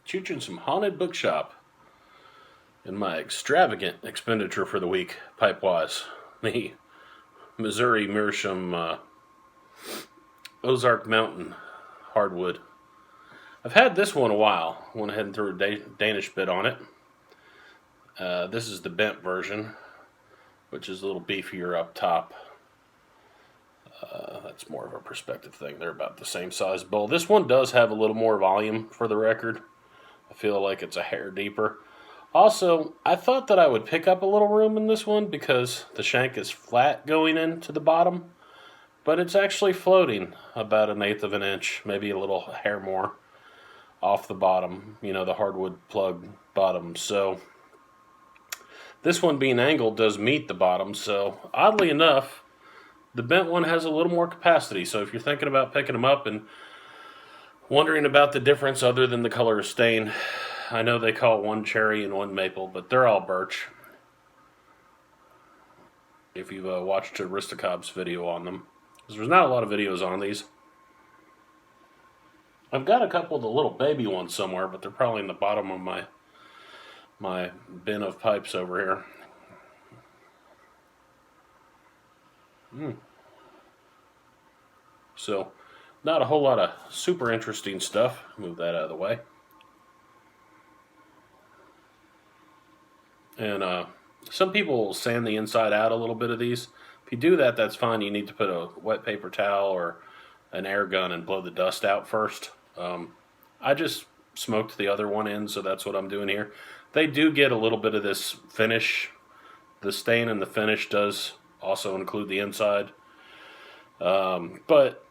chooching some Haunted Bookshop in my extravagant expenditure for the week, pipe-wise. The Missouri Meerschaum Ozark Mountain Hardwood. I've had this one a while. Went ahead and threw a Danish bit on it. This is the bent version, which is a little beefier up top. That's more of a perspective thing. They're about the same size bowl. This one does have a little more volume, for the record. I feel like it's a hair deeper. Also, I thought that I would pick up a little room in this one because the shank is flat going into the bottom, but it's actually floating about 1/8 of an inch, maybe a little hair more off the bottom, the hardwood plug bottom. So this one being angled does meet the bottom, so oddly enough, the bent one has a little more capacity. So if you're thinking about picking them up and wondering about the difference other than the color of stain, I know they call one cherry and one maple, but they're all birch. If you've watched Aristocob's video on them, because there's not a lot of videos on these. I've got a couple of the little baby ones somewhere, but they're probably in the bottom of my bin of pipes over here. So, not a whole lot of super interesting stuff. Move that out of the way. And some people will sand the inside out a little bit of these. If you do that, that's fine. You need to put a wet paper towel or an air gun and blow the dust out first. I just smoked the other one in, so that's what I'm doing here. They do get a little bit of this finish. The stain and the finish does also include the inside. But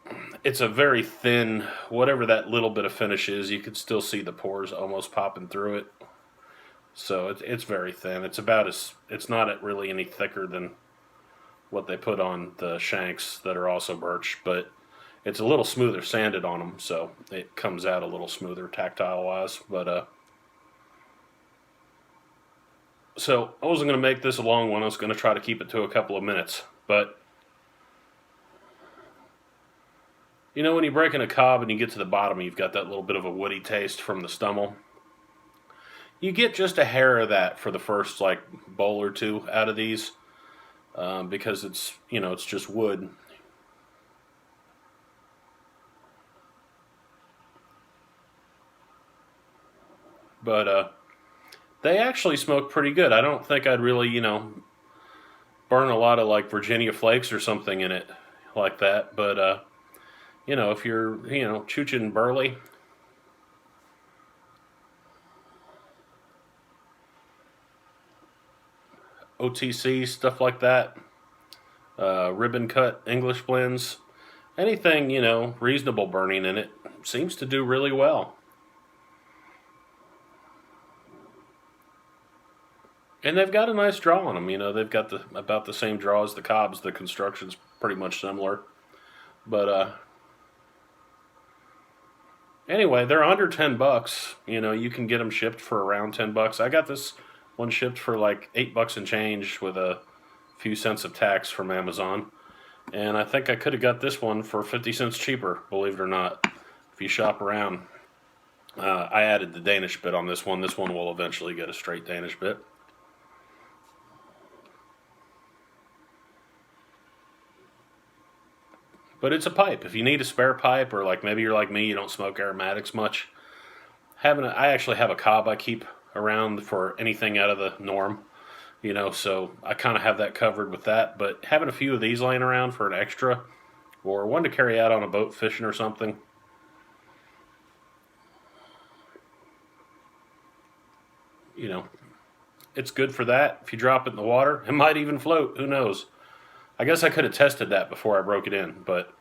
it's a very thin, whatever that little bit of finish is, you can still see the pores almost popping through it. So it's very thin. It's not really any thicker than what they put on the shanks that are also birch, but it's a little smoother sanded on them, so it comes out a little smoother tactile wise. But so I wasn't going to make this a long one. I was going to try to keep it to a couple of minutes, but when you're breaking a cob and you get to the bottom, you've got that little bit of a woody taste from the stummel. You get just a hair of that for the first bowl or two out of these, because it's just wood. But they actually smoke pretty good. I don't think I'd really burn a lot of Virginia flakes or something in it like that. But if you're chooching burley, OTC, stuff like that, ribbon cut English blends, anything, reasonable burning in it seems to do really well. And they've got a nice draw on them, they've got about the same draw as the cobs. The construction's pretty much similar. But anyway, they're under $10. You can get them shipped for around $10. I got this one shipped for $8 and change with a few cents of tax from Amazon. And I think I could have got this one for 50 cents cheaper, believe it or not, if you shop around. I added the Danish bit on this one. This one will eventually get a straight Danish bit. But it's a pipe. If you need a spare pipe, or maybe you're like me, you don't smoke aromatics much, I actually have a cob I keep around for anything out of the norm, so I kind of have that covered with that. But having a few of these laying around for an extra, or one to carry out on a boat fishing or something, it's good for that. If you drop it in the water, it might even float. Who knows? I guess I could have tested that before I broke it in, but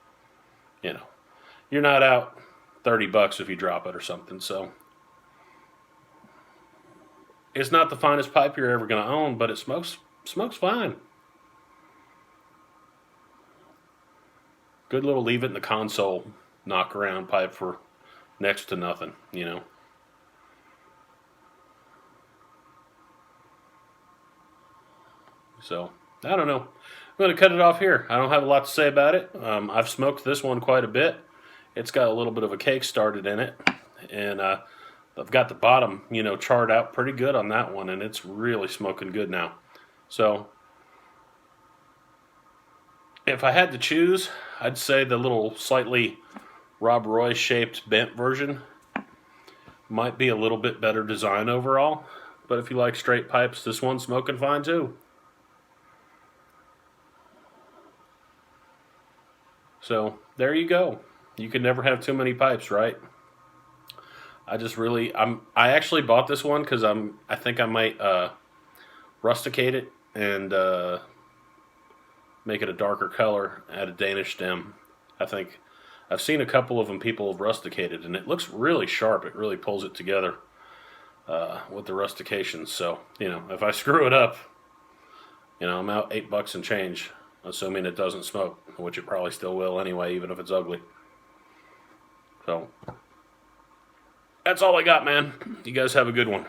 you're not out $30 if you drop it or something. So it's not the finest pipe you're ever going to own, but it smokes fine. Good little leave it in the console knock around pipe for next to nothing, So I don't know. I'm going to cut it off here. I don't have a lot to say about it. I've smoked this one quite a bit. It's got a little bit of a cake started in it. And I've got the bottom, charred out pretty good on that one, and it's really smoking good now. So if I had to choose, I'd say the little slightly Rob Roy shaped bent version might be a little bit better design overall. But if you like straight pipes, this one's smoking fine too. So there you go. You can never have too many pipes, right? I actually bought this one because I think I might rusticate it and make it a darker color, add a Danish stem. I think I've seen a couple of them people have rusticated, and it looks really sharp. It really pulls it together with the rustications. So if I screw it up, I'm out $8 and change, assuming it doesn't smoke, which it probably still will anyway, even if it's ugly. So that's all I got, man. You guys have a good one.